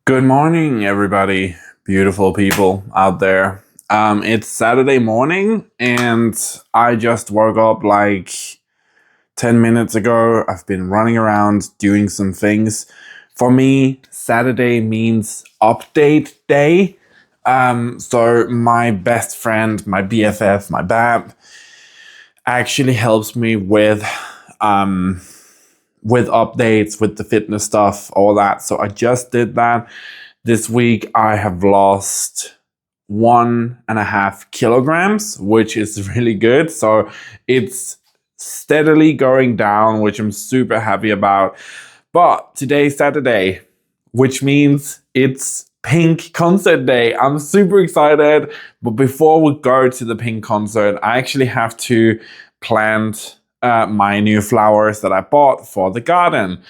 Good morning, everybody, beautiful people out there. It's Saturday morning, and I just woke up like 10 minutes ago. I've been running around doing some things. For me, Saturday means update day. So my best friend, my BFF, my BAP, actually helps me with updates, with the fitness stuff, all that. So I just did that. This week I have lost 1.5 kilograms, which is really good. So it's steadily going down, which I'm super happy about. But today's Saturday, which means it's Pink concert day. I'm super excited. But before we go to the Pink concert, I actually have to plant my new flowers that I bought for the garden.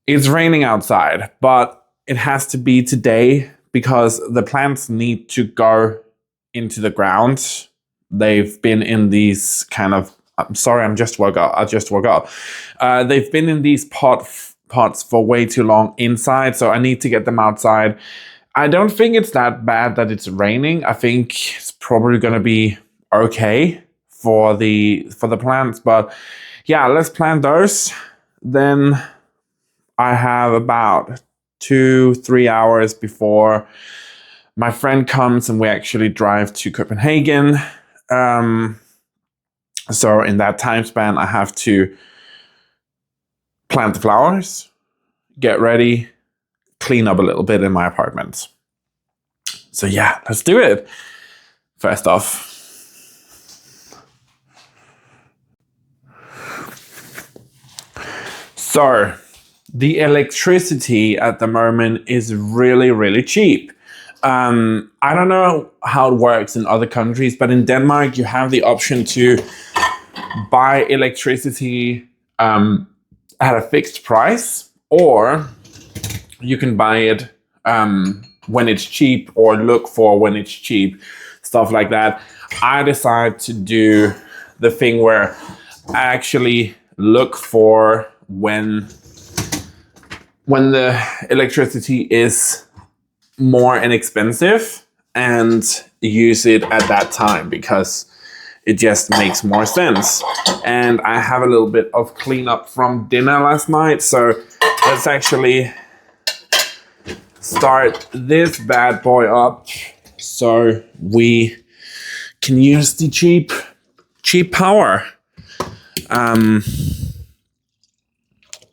It's raining outside, but it has to be today because the plants need to go into the ground. They've been in these kind of, I'm sorry, I just woke up. They've been in these pots for way too long inside, so I need to get them outside. I don't think it's that bad that it's raining. I think it's probably going to be okay for the plants, but yeah, let's plant those. Then I have about 2-3 hours before my friend comes and we actually drive to Copenhagen. So in that time span, I have to plant the flowers, get ready, clean up a little bit in my apartment. So yeah, let's do it. First off, so the electricity at the moment is really, really cheap. I don't know how it works in other countries, but in Denmark, you have the option to buy electricity at a fixed price, or you can buy it when it's cheap or look for when it's cheap, stuff like that. I decided to do the thing where I actually look for when the electricity is more inexpensive and use it at that time because it just makes more sense. And I have a little bit of cleanup from dinner last night, so let's actually start this bad boy up so we can use the cheap power.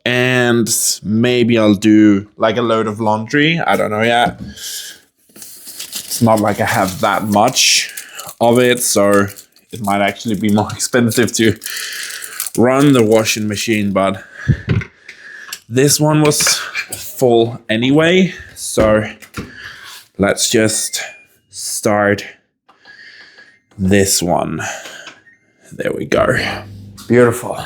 And maybe I'll do like a load of laundry. I don't know yet. It's not like I have that much of it, so it might actually be more expensive to run the washing machine, but this one was full anyway. So let's just start this one. There we go. Beautiful.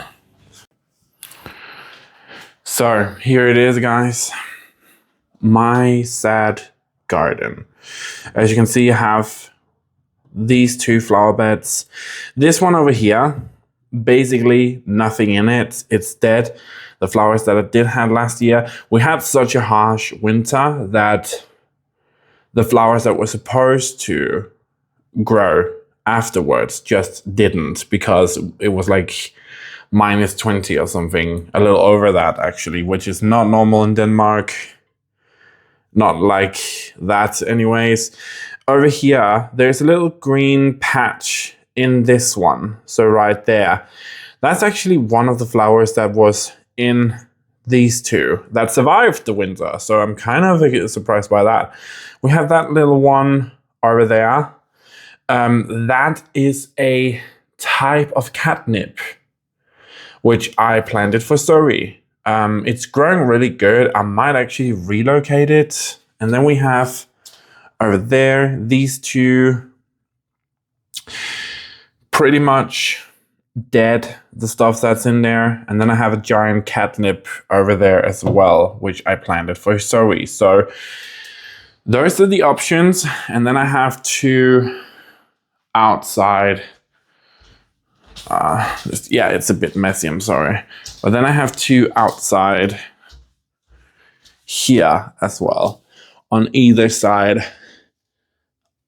So here it is, guys. My sad garden. As you can see, I have these 2 flower beds. This one over here, basically nothing in it. It's dead. The flowers that I did have last year, we had such a harsh winter that the flowers that were supposed to grow afterwards just didn't, because it was like -20 or something, a little over that actually, which is not normal in Denmark. Not like that anyways. Over here, there's a little green patch in this one. So right there, that's actually one of the flowers that was in these 2 that survived the winter. So I'm kind of surprised by that. We have that little one over there. That is a type of catnip, which I planted for Zoe. It's growing really good. I might actually relocate it. And then we have over there, these 2 pretty much dead, the stuff that's in there. And then I have a giant catnip over there as well, which I planted for Zoe. So those are the options. And then I have 2 outside. Yeah, it's a bit messy, I'm sorry. But then I have 2 outside here as well, on either side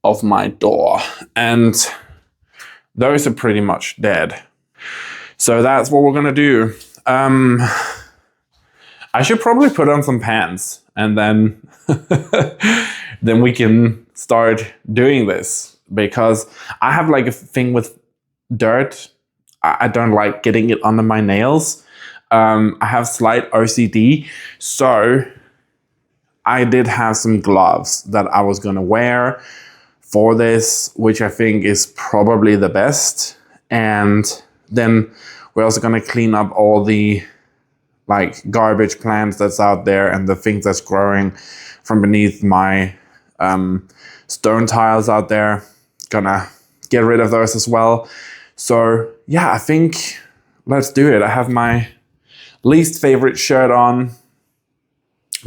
of my door. And those are pretty much dead. So that's what we're gonna do. I should probably put on some pants and then then we can start doing this, because I have like a thing with dirt. I don't like getting it under my nails. I have slight OCD, so I did have some gloves that I was gonna wear for this, which I think is probably the best. And then we're also gonna clean up all the like garbage plants that's out there and the things that's growing from beneath my stone tiles out there. Gonna get rid of those as well. So yeah, I think let's do it. I have my least favorite shirt on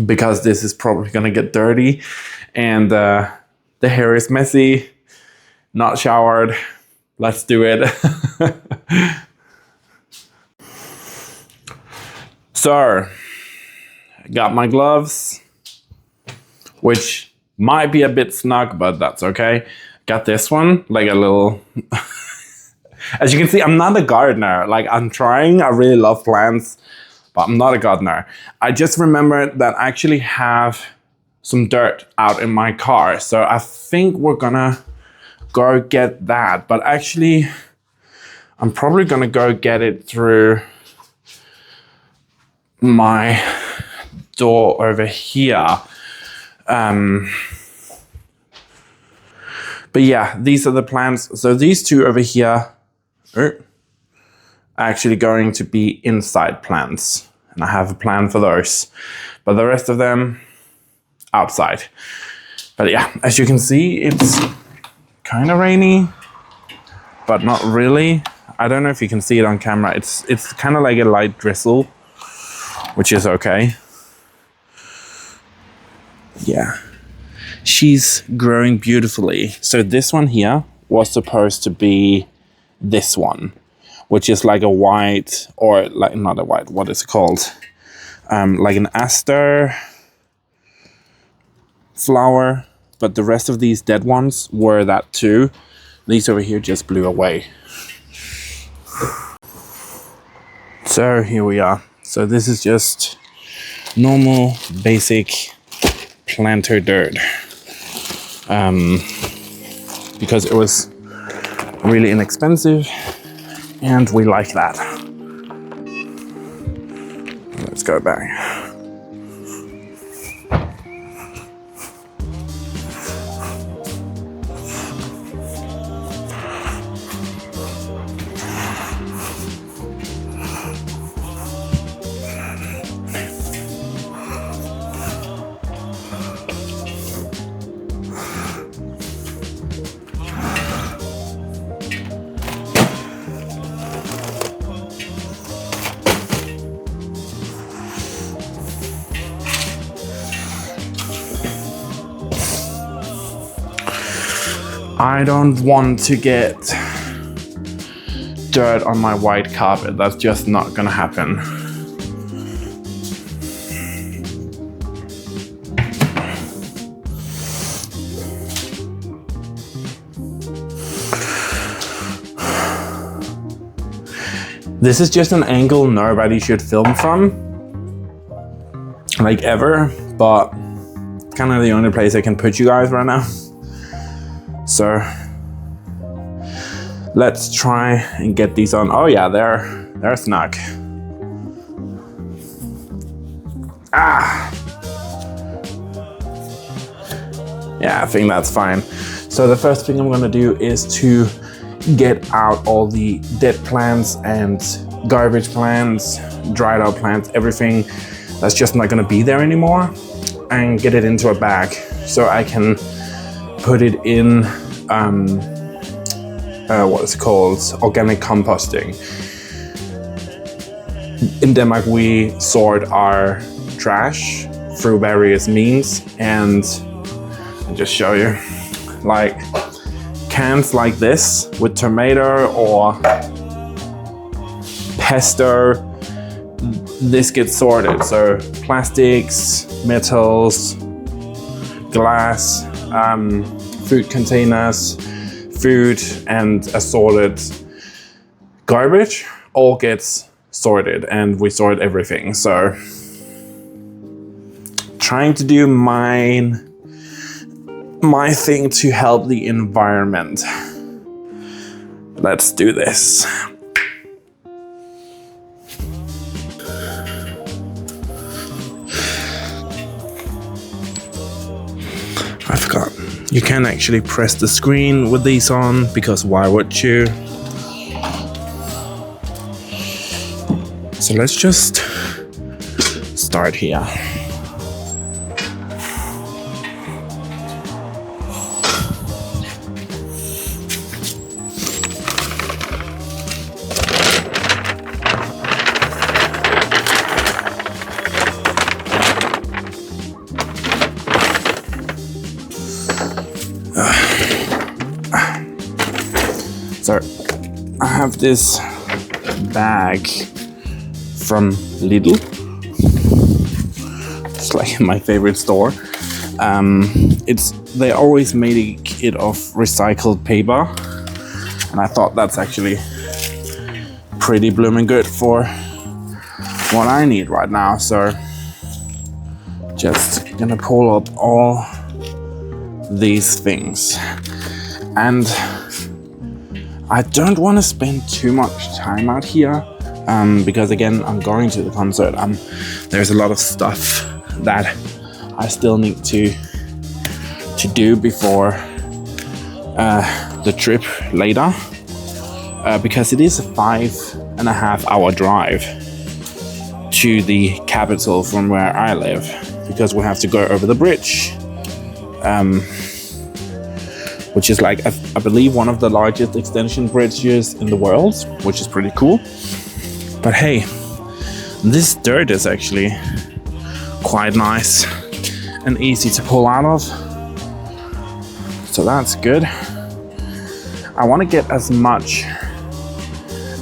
because this is probably gonna get dirty, and the hair is messy, not showered. Let's do it. So, got my gloves, which might be a bit snug, but that's okay. Got this one, like a little... As you can see, I'm not a gardener. Like, I'm trying, I really love plants, but I'm not a gardener. I just remembered that I actually have some dirt out in my car. So I think we're gonna go get that. But actually, I'm probably gonna go get it through my door over here. But yeah, these are the plants. So these two over here are actually going to be inside plants. And I have a plan for those. But the rest of them, outside. But yeah, as you can see, it's kind of rainy, but not really. I don't know if you can see it on camera. It's kind of like a light drizzle, which is okay. Yeah. She's growing beautifully. So this one here was supposed to be this one, which is like a white, or like not a white, what is it called? Like an aster flower, but the rest of these dead ones were that too. These over here just blew away. So here we are. So this is just normal, basic planter dirt. Because it was really inexpensive and we like that. Let's go back. I don't want to get dirt on my white carpet. That's just not gonna happen. This is just an angle nobody should film from, like ever, but kind of the only place I can put you guys right now. So let's try and get these on. Oh yeah, they're snug. Ah! Yeah, I think that's fine. So the first thing I'm gonna do is to get out all the dead plants and garbage plants, dried out plants, everything that's just not gonna be there anymore, and get it into a bag so I can put it in what is it called? Organic composting. In Denmark, we sort our trash through various means, and I'll just show you, like cans like this with tomato or pesto, this gets sorted. So plastics, metals, glass, food containers, food, and assorted garbage all gets sorted, and we sort everything. So trying to do my thing to help the environment. Let's do this. I forgot. You can actually press the screen with these on, because why would you? So let's just start here. So I have this bag from Lidl. It's like my favorite store. They always make it of recycled paper, and I thought that's actually pretty blooming good for what I need right now. So just gonna pull up all these things, and I don't want to spend too much time out here because again, I'm going to the concert. There's a lot of stuff that I still need to do before the trip later, because it is a 5.5 hour drive to the capital from where I live, because we have to go over the bridge, which is like, I believe, one of the largest extension bridges in the world, which is pretty cool. But hey, this dirt is actually quite nice and easy to pull out of, so that's good. I want to get as much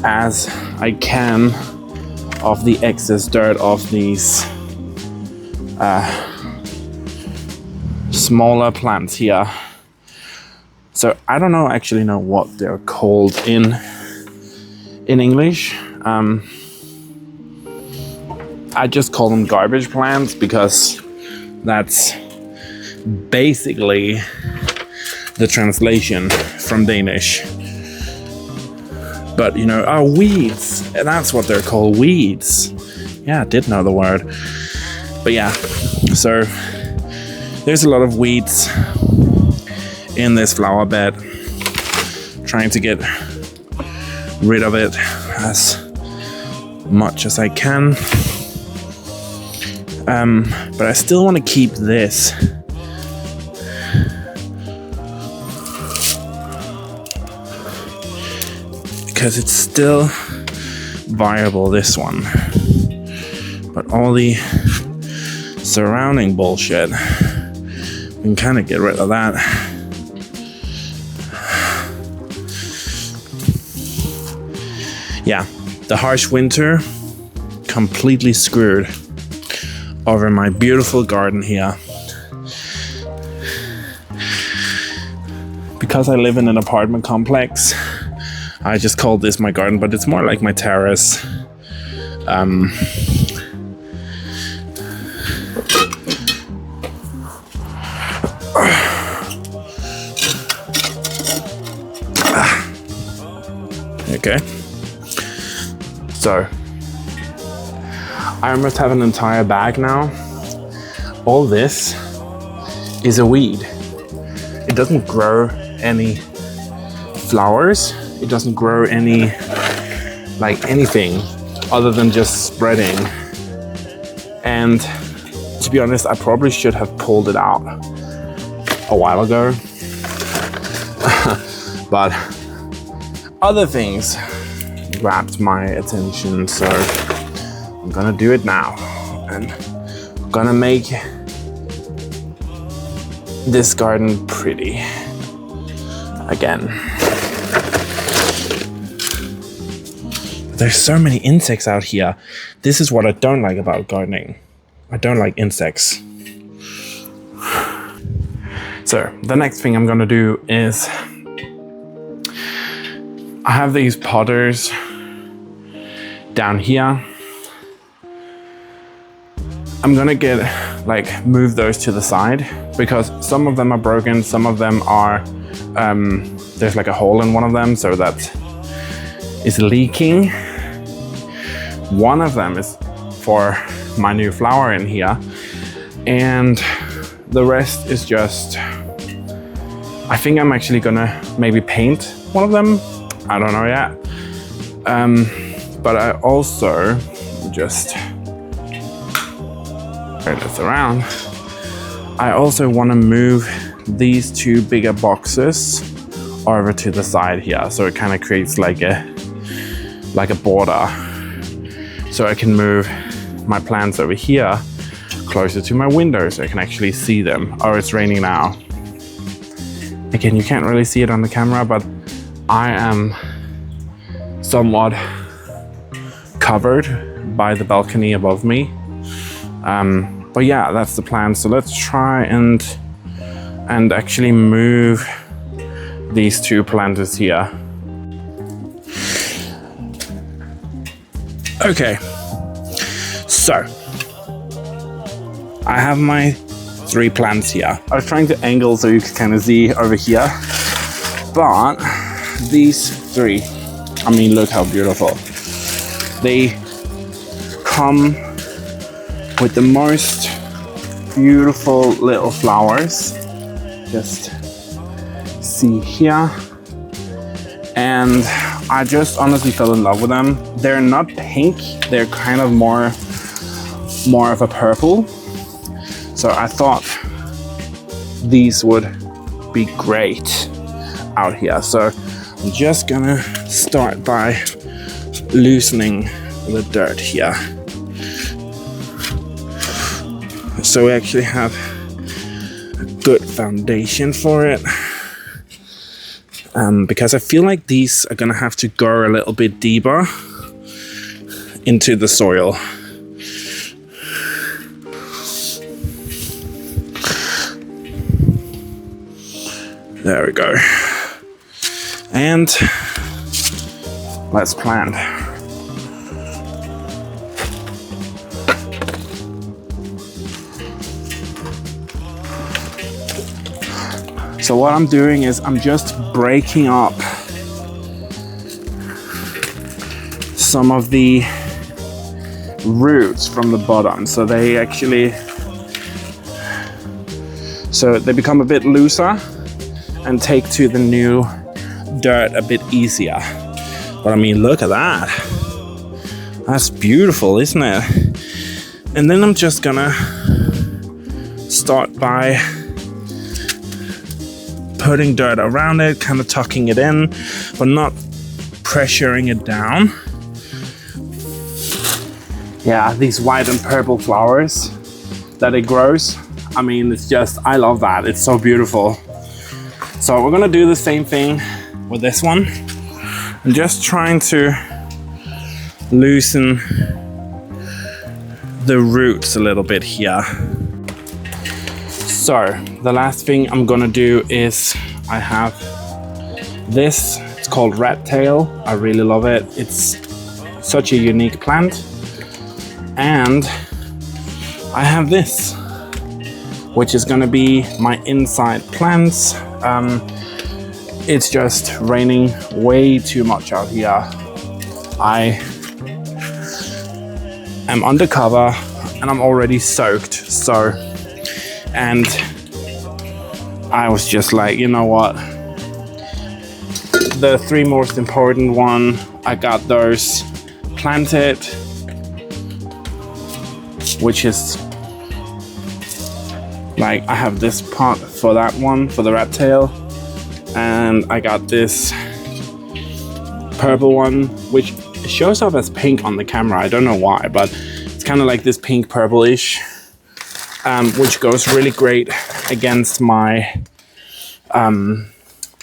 as I can of the excess dirt of these smaller plants here. So I don't actually know what they're called in English. I just call them garbage plants because that's basically the translation from Danish. But weeds, that's what they're called, weeds. Yeah, I did know the word. But yeah, so there's a lot of weeds in this flower bed. Trying to get rid of it as much as I can. But I still want to keep this. Because it's still viable, this one. But all the surrounding bullshit, we can kind of get rid of that. Yeah, the harsh winter completely screwed over my beautiful garden here. Because I live in an apartment complex, I just called this my garden, but it's more like my terrace. Okay. So I almost have an entire bag now. All this is a weed. It doesn't grow any flowers. It doesn't grow anything other than just spreading. And to be honest, I probably should have pulled it out a while ago. But other things grabbed my attention, so I'm gonna do it now. And I'm gonna make this garden pretty again. There's so many insects out here. This is what I don't like about gardening. I don't like insects. So the next thing I'm gonna do is I have these potters down here. I'm gonna move those to the side because some of them are broken, some of them are, there's like a hole in one of them, so that is leaking. One of them is for my new flower in here, and the rest is just, I think I'm actually gonna maybe paint one of them. I don't know yet. But I also just turn this around. I also want to move these two bigger boxes over to the side here, so it kind of creates like a border. So I can move my plants over here closer to my window so I can actually see them. Oh, it's raining now. Again, you can't really see it on the camera, but I am somewhat covered by the balcony above me. But yeah, that's the plan. So let's try and actually move these two planters here. Okay, so I have my 3 plants here. I was trying to angle so you can kind of see over here, but these 3, I mean, look how beautiful. They come with the most beautiful little flowers. Just see here. And I just honestly fell in love with them. They're not pink, they're kind of more of a purple. So I thought these would be great out here. So I'm just gonna start by loosening the dirt here. So we actually have a good foundation for it. Because I feel like these are gonna have to go a little bit deeper into the soil. There we go. And let's plant. So what I'm doing is I'm just breaking up some of the roots from the bottom. So they become a bit looser and take to the new dirt a bit easier. But I mean, look at that. That's beautiful, isn't it? And then I'm just gonna start by putting dirt around it, kind of tucking it in, but not pressuring it down. Yeah, these white and purple flowers that it grows. I mean, it's just, I love that. It's so beautiful. So we're gonna do the same thing with this one. I'm just trying to loosen the roots a little bit here. So the last thing I'm gonna do is I have this, it's called rat tail. I really love it. It's such a unique plant. And I have this, which is gonna be my inside plants. It's just raining way too much out here. I am undercover and I'm already soaked, and I was just like, you know what? The 3 most important one, I got those planted, which is like, I have this pot for that one, for the rat tail, and I got this purple one, which shows up as pink on the camera. I don't know why, but it's kind of like this pink purplish, which goes really great against my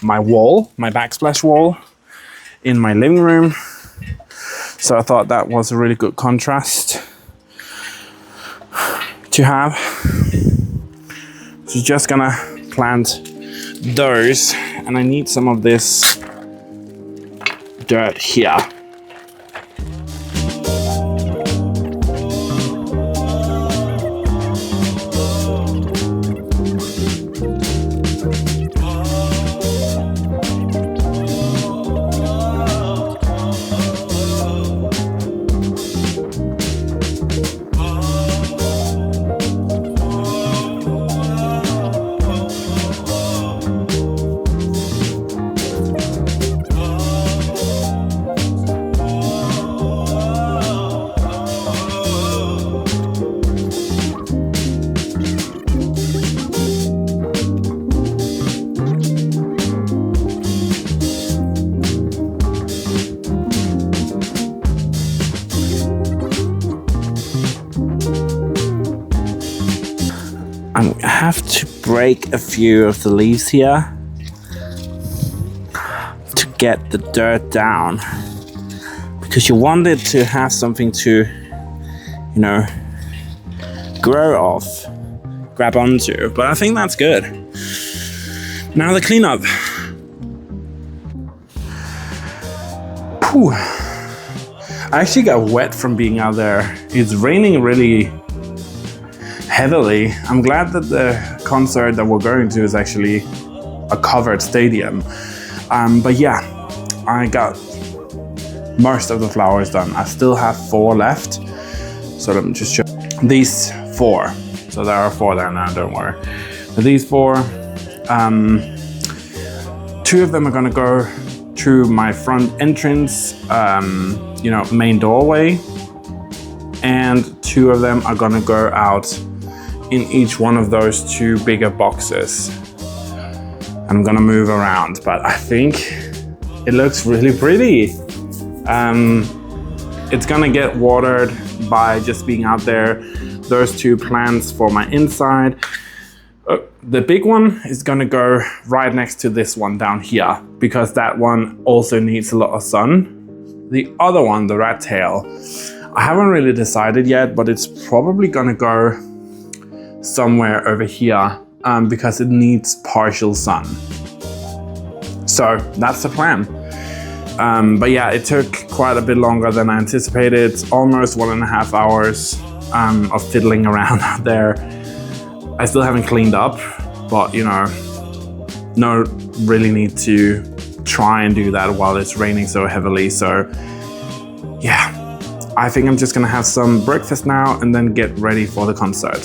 my wall, my backsplash wall in my living room. So I thought that was a really good contrast to have. So just gonna plant those, and I need some of this dirt here. I have to break a few of the leaves here to get the dirt down, because you want it to have something to, you know, grow off, grab onto. But I think that's good. Now the cleanup. Whew. I actually got wet from being out there. It's raining really heavily. I'm glad that the concert that we're going to is actually a covered stadium. But yeah, I got most of the flowers done. I still have 4 left. So let me just show these 4. So there are 4 there now, don't worry. But these 4, 2 of them are gonna go through my front entrance, you know, main doorway. And 2 of them are gonna go out in each one of those 2 bigger boxes. I'm gonna move around, but I think it looks really pretty. It's gonna get watered by just being out there. Those 2 plants for my inside. The big one is gonna go right next to this one down here, because that one also needs a lot of sun. The other one, the rat tail, I haven't really decided yet, but it's probably gonna go somewhere over here because it needs partial sun. So that's the plan. But yeah, it took quite a bit longer than I anticipated. It's almost 1.5 hours of fiddling around out there. I still haven't cleaned up, but you know, no really need to try and do that while it's raining so heavily. So yeah, I think I'm just gonna have some breakfast now and then get ready for the concert.